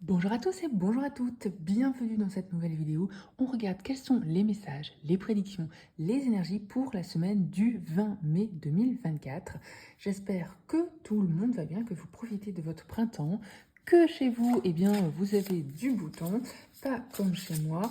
Bonjour à tous et bonjour à toutes, bienvenue dans cette nouvelle vidéo. On regarde quels sont les messages, les prédictions, les énergies pour la semaine du 20 mai 2024. J'espère que tout le monde va bien, que vous profitez de votre printemps, que chez vous, vous avez du beau temps, pas comme chez moi.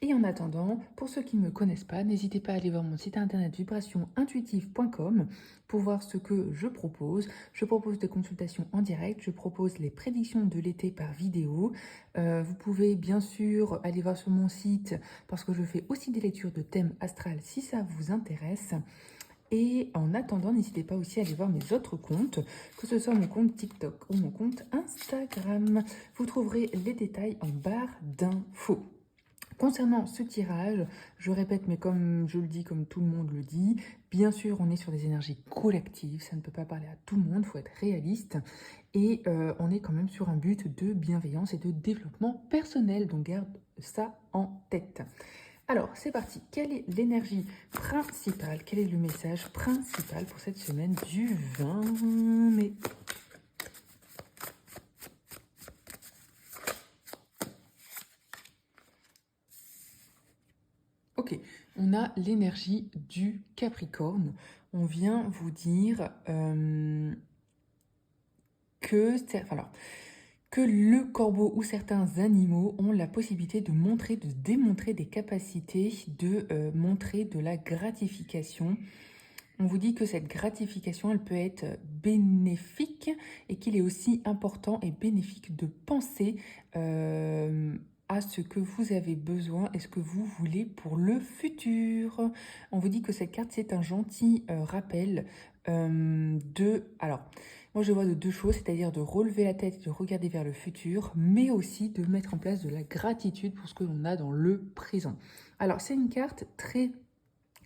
Et en attendant, pour ceux qui ne me connaissent pas, n'hésitez pas à aller voir mon site internet vibrationintuitive.com pour voir ce que je propose. Je propose des consultations en direct, je propose les prédictions de l'été par vidéo. Vous pouvez bien sûr aller voir sur mon site parce que je fais aussi des lectures de thèmes astral si ça vous intéresse. Et en attendant, n'hésitez pas aussi à aller voir mes autres comptes, que ce soit mon compte TikTok ou mon compte Instagram. Vous trouverez les détails en barre d'infos. Concernant ce tirage, je répète, mais comme je le dis, comme tout le monde le dit, bien sûr, on est sur des énergies collectives, ça ne peut pas parler à tout le monde, il faut être réaliste, et on est quand même sur un but de bienveillance et de développement personnel, donc garde ça en tête. Alors, c'est parti. Quelle est l'énergie principale? Quel est le message principal pour cette semaine du 20 mai? Ok, on a l'énergie du Capricorne. On vient vous dire que le corbeau ou certains animaux ont la possibilité de montrer, de démontrer des capacités, de montrer de la gratification. On vous dit que cette gratification, elle peut être bénéfique et qu'il est aussi important et bénéfique de penser à ce que vous avez besoin et ce que vous voulez pour le futur. On vous dit que cette carte, c'est un gentil rappel Alors, moi je vois de deux choses, c'est-à-dire de relever la tête, de regarder vers le futur, mais aussi de mettre en place de la gratitude pour ce que l'on a dans le présent. Alors, c'est une carte très,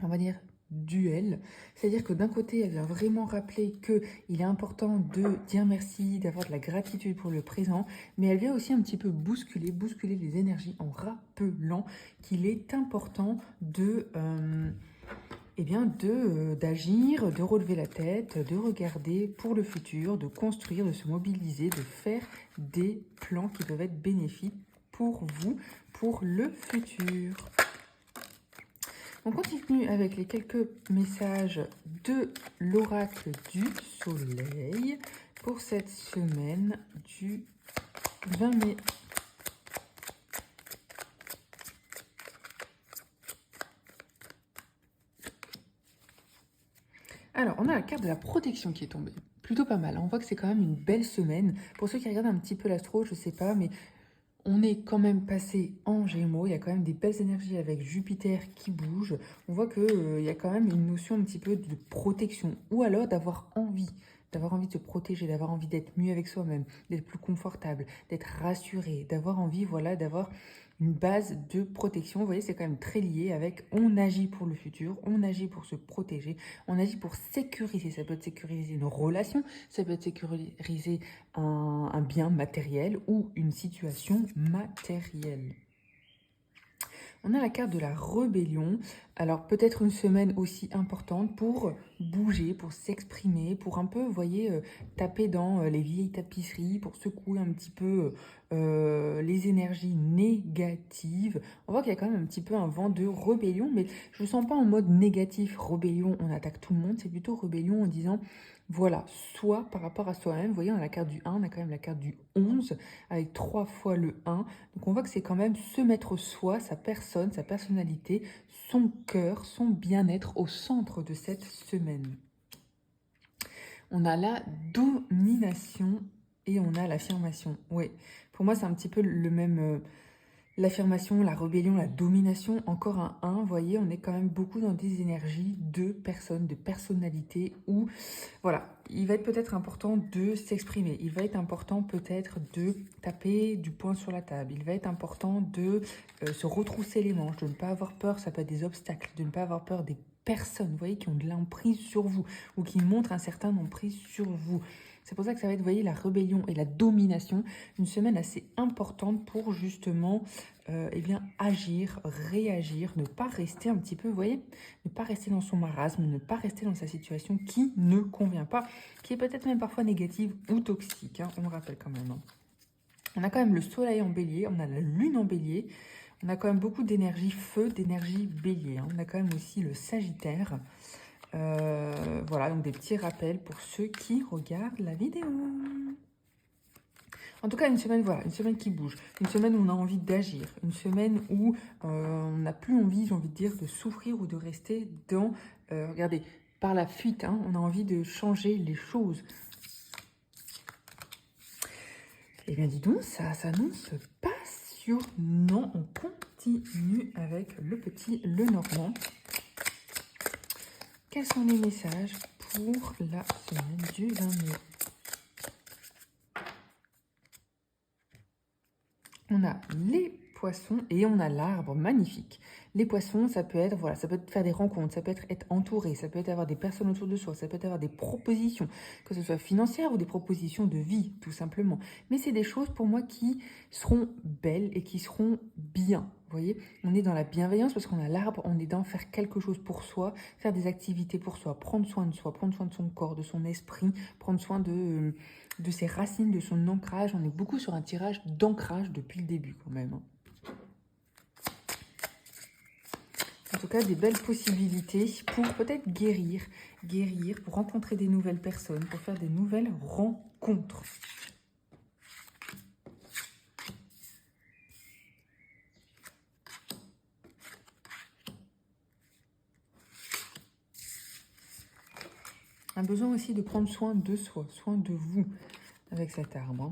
on va dire, duel. C'est-à-dire que d'un côté, elle vient vraiment rappeler qu'il est important de dire merci, d'avoir de la gratitude pour le présent, mais elle vient aussi un petit peu bousculer les énergies en rappelant qu'il est important d'agir, de relever la tête, de regarder pour le futur, de construire, de se mobiliser, de faire des plans qui peuvent être bénéfiques pour vous, pour le futur. On continue avec les quelques messages de l'oracle du soleil pour cette semaine du 20 mai. Alors, on a la carte de la protection qui est tombée. Plutôt pas mal. On voit que c'est quand même une belle semaine. Pour ceux qui regardent un petit peu l'astro, je sais pas, mais on est quand même passé en Gémeaux, il y a quand même des belles énergies avec Jupiter qui bouge. On voit qu'il y a quand même une notion un petit peu de protection, ou alors d'avoir envie de se protéger, d'avoir envie d'être mieux avec soi-même, d'être plus confortable, d'être rassuré, d'avoir envie, voilà, d'avoir une base de protection. Vous voyez, c'est quand même très lié avec on agit pour le futur, on agit pour se protéger, on agit pour sécuriser. Ça peut être sécuriser une relation, ça peut être sécuriser un bien matériel ou une situation matérielle. On a la carte de la rébellion. Alors peut-être une semaine aussi importante pour bouger, pour s'exprimer, pour un peu, vous voyez, taper dans les vieilles tapisseries, pour secouer un petit peu les énergies négatives. On voit qu'il y a quand même un petit peu un vent de rébellion, mais je ne sens pas en mode négatif. Rébellion, on attaque tout le monde. C'est plutôt rébellion en disant, voilà, soit par rapport à soi-même. Vous voyez, on a la carte du 1, on a quand même la carte du 11 avec 3 fois le 1. Donc on voit que c'est quand même se mettre soi, sa personne, sa personnalité, son cœur, son bien-être au centre de cette semaine. On a la domination et on a l'affirmation. Oui, pour moi c'est un petit peu le même... L'affirmation, la rébellion, la domination, encore un 1, vous voyez, on est quand même beaucoup dans des énergies de personnes, de personnalités où, voilà, il va être peut-être important de s'exprimer, il va être important peut-être de taper du poing sur la table, il va être important de se retrousser les manches, de ne pas avoir peur, ça peut être des obstacles, de ne pas avoir peur des personnes, vous voyez, qui ont de l'emprise sur vous ou qui montrent un certain emprise sur vous. C'est pour ça que ça va être, vous voyez, la rébellion et la domination, une semaine assez importante pour justement agir, réagir, ne pas rester un petit peu, vous voyez, ne pas rester dans son marasme, ne pas rester dans sa situation qui ne convient pas, qui est peut-être même parfois négative ou toxique, hein, on le rappelle quand même. Hein. On a quand même le soleil en bélier, on a la lune en bélier, on a quand même beaucoup d'énergie feu, d'énergie bélier. Hein. On a quand même aussi le sagittaire. Voilà, donc des petits rappels pour ceux qui regardent la vidéo. En tout cas, une semaine, voilà, une semaine qui bouge, une semaine où on a envie d'agir, une semaine où on n'a plus envie, j'ai envie de dire, de souffrir ou de rester dans, regardez, par la fuite, hein, on a envie de changer les choses. Eh bien, dis donc, ça s'annonce passionnant. On continue avec le petit Lenormand. Quels sont les messages pour la semaine du 20 mai? On a les poissons et on a l'arbre magnifique. Les poissons, ça peut être, voilà, ça peut être faire des rencontres, ça peut être entouré, ça peut être avoir des personnes autour de soi, ça peut être avoir des propositions, que ce soit financières ou des propositions de vie, tout simplement. Mais c'est des choses pour moi qui seront belles et qui seront bien. Vous voyez, on est dans la bienveillance parce qu'on a l'arbre, on est dans faire quelque chose pour soi, faire des activités pour soi, prendre soin de soi, prendre soin de son corps, de son esprit, prendre soin de ses racines, de son ancrage. On est beaucoup sur un tirage d'ancrage depuis le début quand même. En tout cas, des belles possibilités pour peut-être guérir, pour rencontrer des nouvelles personnes, pour faire des nouvelles rencontres. Un besoin aussi de prendre soin de soi, soin de vous avec cet arbre.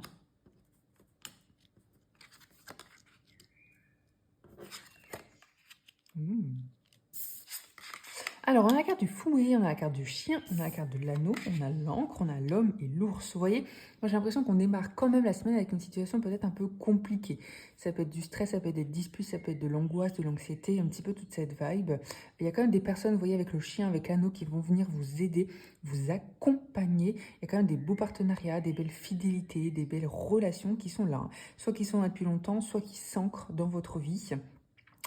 Alors, on a la carte du fouet, on a la carte du chien, on a la carte de l'anneau, on a l'encre, on a l'homme et l'ours. Vous voyez, moi j'ai l'impression qu'on démarre quand même la semaine avec une situation peut-être un peu compliquée. Ça peut être du stress, ça peut être des disputes, ça peut être de l'angoisse, de l'anxiété, un petit peu toute cette vibe. Il y a quand même des personnes, vous voyez, avec le chien, avec l'anneau, qui vont venir vous aider, vous accompagner. Il y a quand même des beaux partenariats, des belles fidélités, des belles relations qui sont là. Hein. Soit qui sont là depuis longtemps, soit qui s'ancrent dans votre vie.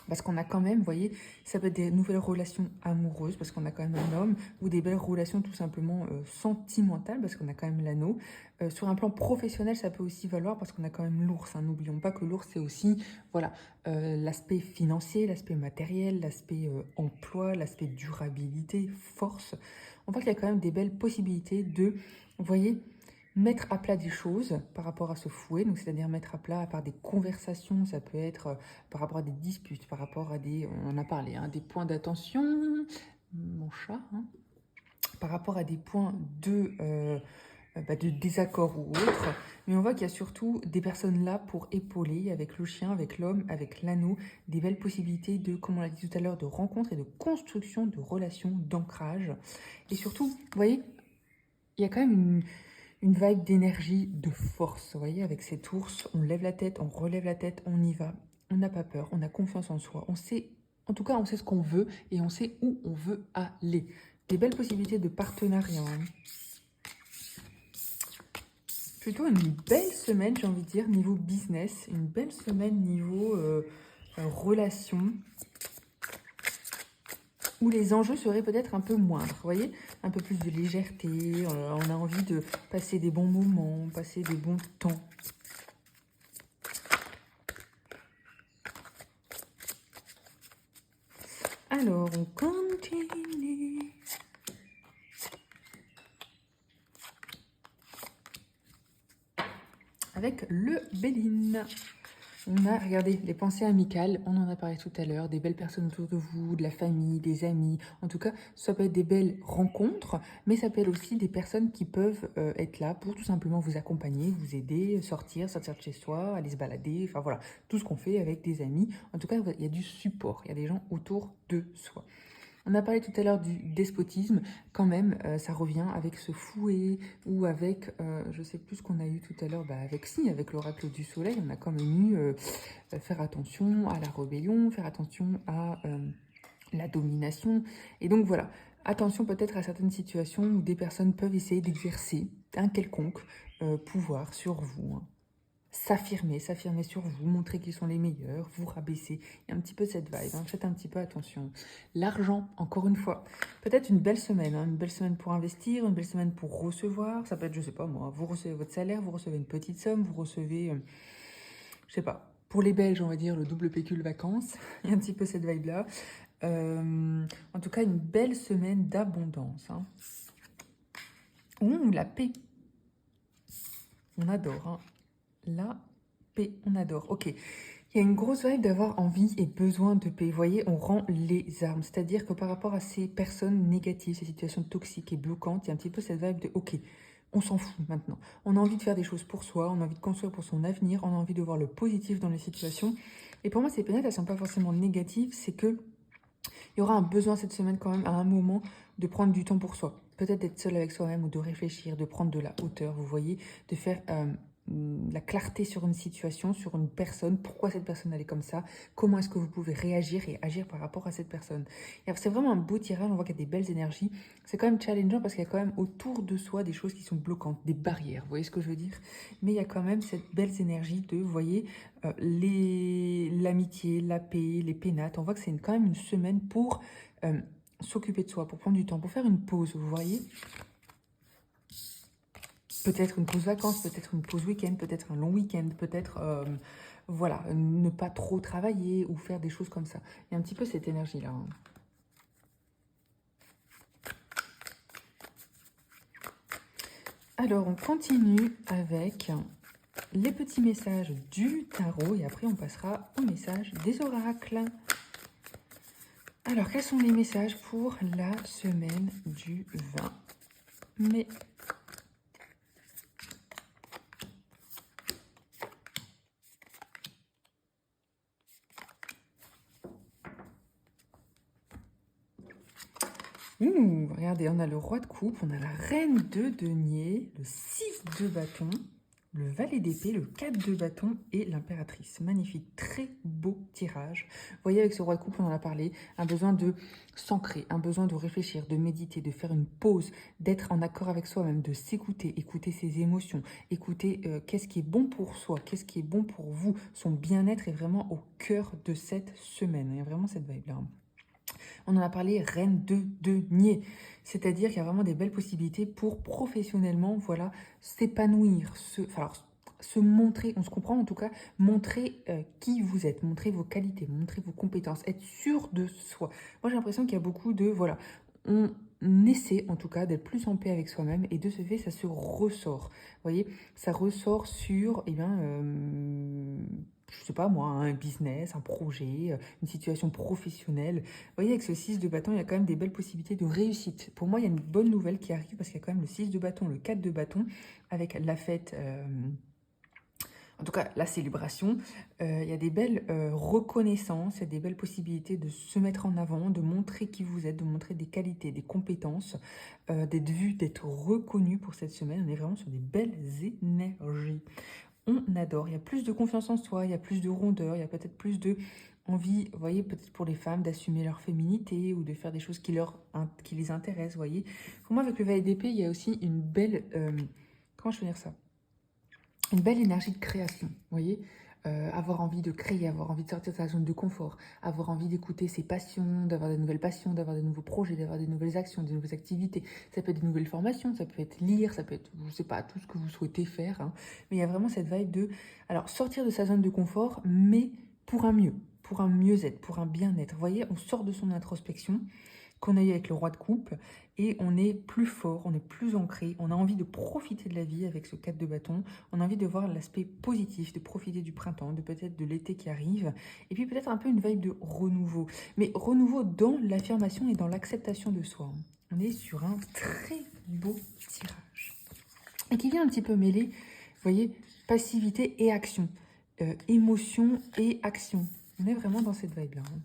Parce qu'on a quand même, vous voyez, ça peut être des nouvelles relations amoureuses, parce qu'on a quand même un homme, ou des belles relations tout simplement sentimentales, parce qu'on a quand même l'anneau. Sur un plan professionnel, ça peut aussi valoir, parce qu'on a quand même l'ours. Hein. N'oublions pas que l'ours, c'est aussi voilà, l'aspect financier, l'aspect matériel, l'aspect emploi, l'aspect durabilité, force. On voit qu'il y a quand même des belles possibilités de, vous voyez, mettre à plat des choses par rapport à ce fouet, donc c'est-à-dire mettre à plat par des conversations, ça peut être par rapport à des disputes, par rapport à des, on en a parlé, hein, des points d'attention, mon chat, hein, par rapport à des points de désaccord ou autre, mais on voit qu'il y a surtout des personnes là pour épauler avec le chien, avec l'homme, avec l'anneau, des belles possibilités de, comme on l'a dit tout à l'heure, de rencontres et de construction de relations, d'ancrage, et surtout, vous voyez, il y a quand même une vibe d'énergie, de force, vous voyez, avec cet ours, on lève la tête, on relève la tête, on y va, on n'a pas peur, on a confiance en soi, on sait, en tout cas, on sait ce qu'on veut et on sait où on veut aller. Des belles possibilités de partenariat. Hein. Plutôt une belle semaine, j'ai envie de dire, niveau business, une belle semaine niveau relation, où les enjeux seraient peut-être un peu moindres, vous voyez, un peu plus de légèreté, on a envie de passer des bons moments, passer des bons temps. Alors, on continue. Avec le Béline. On a, regardez, les pensées amicales, on en a parlé tout à l'heure, des belles personnes autour de vous, de la famille, des amis. En tout cas, ça peut être des belles rencontres, mais ça peut être aussi des personnes qui peuvent être là pour tout simplement vous accompagner, vous aider, sortir de chez soi, aller se balader, enfin voilà, tout ce qu'on fait avec des amis. En tout cas, il y a du support, il y a des gens autour de soi. On a parlé tout à l'heure du despotisme, quand même, ça revient avec ce fouet ou avec, je sais plus ce qu'on a eu tout à l'heure, avec l'oracle du soleil, on a quand même eu faire attention à la rébellion, faire attention à la domination. Et donc voilà, attention peut-être à certaines situations où des personnes peuvent essayer d'exercer un quelconque pouvoir sur vous. Hein. S'affirmer sur vous, montrer qu'ils sont les meilleurs, vous rabaisser. Il y a un petit peu cette vibe, hein. Faites un petit peu attention. L'argent, encore une fois, peut-être une belle semaine, hein. Une belle semaine pour investir, une belle semaine pour recevoir. Ça peut être, je sais pas moi, vous recevez votre salaire, vous recevez une petite somme, vous recevez je sais pas, pour les Belges, on va dire le double pécule vacances. Il y a un petit peu cette vibe-là. En tout cas, une belle semaine d'abondance. Hein. Ouh, la paix. On adore. Hein. La paix, on adore. Ok. Il y a une grosse vibe d'avoir envie et besoin de paix. Vous voyez, on rend les armes. C'est-à-dire que par rapport à ces personnes négatives, ces situations toxiques et bloquantes, il y a un petit peu cette vibe de ok, on s'en fout maintenant. On a envie de faire des choses pour soi, on a envie de construire pour son avenir, on a envie de voir le positif dans les situations. Et pour moi, ces pénètres, elles ne sont pas forcément négatives, c'est que il y aura un besoin cette semaine quand même, à un moment, de prendre du temps pour soi. Peut-être d'être seul avec soi-même ou de réfléchir, de prendre de la hauteur, vous voyez, de faire la clarté sur une situation, sur une personne, pourquoi cette personne elle est comme ça, comment est-ce que vous pouvez réagir et agir par rapport à cette personne. C'est vraiment un beau tirage, on voit qu'il y a des belles énergies. C'est quand même challengeant parce qu'il y a quand même autour de soi des choses qui sont bloquantes, des barrières, vous voyez ce que je veux dire. Mais il y a quand même cette belle énergie de, vous voyez, l'amitié, la paix, les pénates. On voit que c'est quand même une semaine pour s'occuper de soi, pour prendre du temps, pour faire une pause, vous voyez. Peut-être une pause vacances, peut-être une pause week-end, peut-être un long week-end, peut-être, voilà, ne pas trop travailler ou faire des choses comme ça. Il y a un petit peu cette énergie-là. Hein. Alors, on continue avec les petits messages du tarot et après, on passera au message des oracles. Alors, quels sont les messages pour la semaine du 20 mai ? Regardez, on a le roi de coupe, on a la reine de denier, le 6 de bâton, le valet d'épée, le 4 de bâton et l'impératrice. Magnifique, très beau tirage. Vous voyez, avec ce roi de coupe, on en a parlé, un besoin de s'ancrer, un besoin de réfléchir, de méditer, de faire une pause, d'être en accord avec soi-même, de s'écouter, écouter ses émotions, écouter qu'est-ce qui est bon pour soi, qu'est-ce qui est bon pour vous. Son bien-être est vraiment au cœur de cette semaine. Il y a vraiment cette vibe-là. On en a parlé, reine de denier. C'est-à-dire qu'il y a vraiment des belles possibilités pour professionnellement, voilà, s'épanouir, se montrer, on se comprend en tout cas, montrer qui vous êtes, montrer vos qualités, montrer vos compétences, être sûr de soi. Moi, j'ai l'impression qu'il y a beaucoup de, voilà, on essaie en tout cas d'être plus en paix avec soi-même et de ce fait, ça se ressort. Vous voyez, ça ressort sur, eh bien, je sais pas moi, un business, un projet, une situation professionnelle. Vous voyez, avec ce 6 de bâton, il y a quand même des belles possibilités de réussite. Pour moi, il y a une bonne nouvelle qui arrive parce qu'il y a quand même le 6 de bâton, le 4 de bâton, avec la fête, en tout cas la célébration. Il y a des belles reconnaissances, il y a des belles possibilités de se mettre en avant, de montrer qui vous êtes, de montrer des qualités, des compétences, d'être vu, d'être reconnu pour cette semaine. On est vraiment sur des belles énergies. On adore, il y a plus de confiance en soi, il y a plus de rondeur, il y a peut-être plus de envie, vous voyez, peut-être pour les femmes d'assumer leur féminité ou de faire des choses qui les intéressent, vous voyez. Pour moi, avec le valet d'épée, il y a aussi une belle, comment je peux dire ça, une belle énergie de création, vous voyez. Avoir envie de créer, avoir envie de sortir de sa zone de confort, avoir envie d'écouter ses passions, d'avoir de nouvelles passions, d'avoir de nouveaux projets, d'avoir de nouvelles actions, de nouvelles activités. Ça peut être des nouvelles formations, ça peut être lire, ça peut être, je sais pas, tout ce que vous souhaitez faire. Hein. Mais il y a vraiment cette vibe de, alors, sortir de sa zone de confort, mais pour un mieux, pour un mieux-être, pour un bien-être. Vous voyez, on sort de son introspection qu'on a eu avec le roi de coupe et on est plus fort, on est plus ancré, on a envie de profiter de la vie avec ce 4 de bâton, on a envie de voir l'aspect positif, de profiter du printemps, de peut-être de l'été qui arrive, et puis peut-être un peu une vibe de renouveau, mais renouveau dans l'affirmation et dans l'acceptation de soi. On est sur un très beau tirage et qui vient un petit peu mêler, vous voyez, passivité et action, émotion et action. On est vraiment dans cette vibe-là. Hein.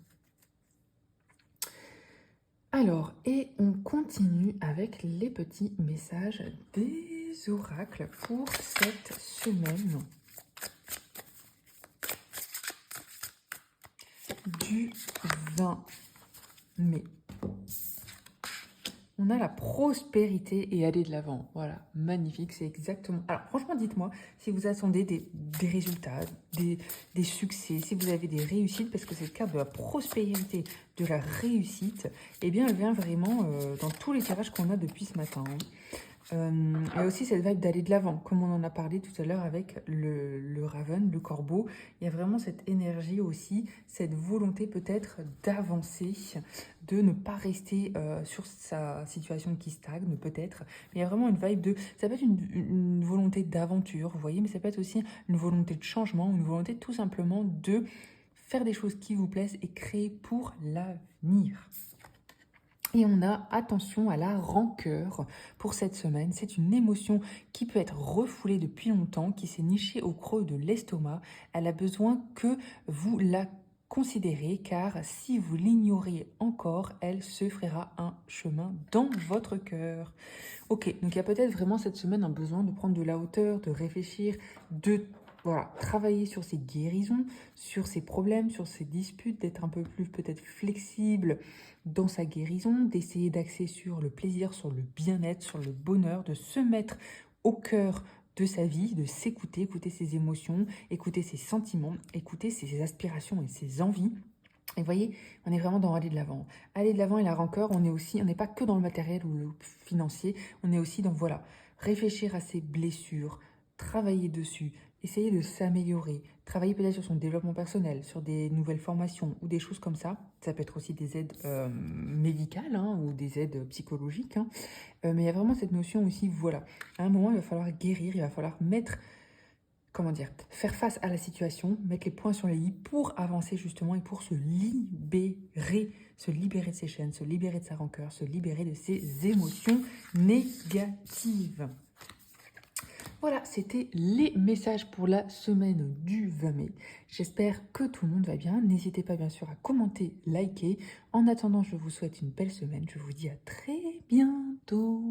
Alors, et on continue avec les petits messages des oracles pour cette semaine du 20 mai. On a la prospérité et aller de l'avant. Voilà, magnifique, c'est exactement... Alors, franchement, dites-moi si vous attendez des résultats, des succès, si vous avez des réussites, parce que cette carte de la prospérité, de la réussite, eh bien, elle vient vraiment dans tous les tirages qu'on a depuis ce matin. Hein. Il y a aussi cette vibe d'aller de l'avant, comme on en a parlé tout à l'heure avec le Raven, le corbeau. Il y a vraiment cette énergie aussi, cette volonté peut-être d'avancer, de ne pas rester sur sa situation qui stagne peut-être. Mais il y a vraiment une vibe de... Ça peut être une volonté d'aventure, vous voyez, mais ça peut être aussi une volonté de changement, une volonté tout simplement de faire des choses qui vous plaisent et créer pour l'avenir. Et on a attention à la rancœur pour cette semaine. C'est une émotion qui peut être refoulée depuis longtemps, qui s'est nichée au creux de l'estomac. Elle a besoin que vous la considérez, car si vous l'ignorez encore, elle se frayera un chemin dans votre cœur. Ok, donc il y a peut-être vraiment cette semaine un besoin de prendre de la hauteur, de réfléchir, de voilà, travailler sur ses guérisons, sur ses problèmes, sur ses disputes, d'être un peu plus peut-être flexible dans sa guérison, d'essayer d'axer sur le plaisir, sur le bien-être, sur le bonheur, de se mettre au cœur de sa vie, de s'écouter, écouter ses émotions, écouter ses sentiments, écouter ses aspirations et ses envies. Et vous voyez, on est vraiment dans aller de l'avant. Aller de l'avant et la rancœur, on n'est pas que dans le matériel ou le financier, on est aussi dans, voilà, réfléchir à ses blessures, travailler dessus, essayer de s'améliorer, travailler peut-être sur son développement personnel, sur des nouvelles formations ou des choses comme ça. Ça peut être aussi des aides médicales hein, ou des aides psychologiques. Hein. Mais il y a vraiment cette notion aussi, voilà, à un moment, il va falloir guérir, il va falloir mettre comment dire, faire face à la situation, mettre les points sur les i pour avancer justement et pour se libérer de ses chaînes, se libérer de sa rancœur, se libérer de ses émotions négatives. Voilà, c'était les messages pour la semaine du 20 mai. J'espère que tout le monde va bien. N'hésitez pas bien sûr à commenter, liker. En attendant, je vous souhaite une belle semaine. Je vous dis à très bientôt.